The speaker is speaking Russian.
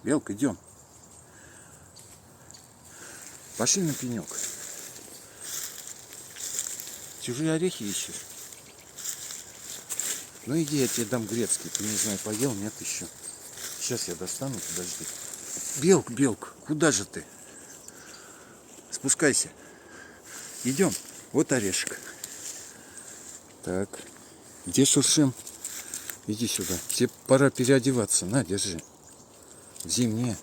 Белка, идем. Пошли на пенек. Чужие орехи ищешь? Ну иди, я тебе дам грецкий. Ты, не знаю, поел, нет еще. Сейчас я достану, подожди. Белка, куда же ты? Спускайся. Идем. Вот орешек. Так. Где шуршим? Иди сюда. Тебе пора переодеваться. На, держи. Зимнее.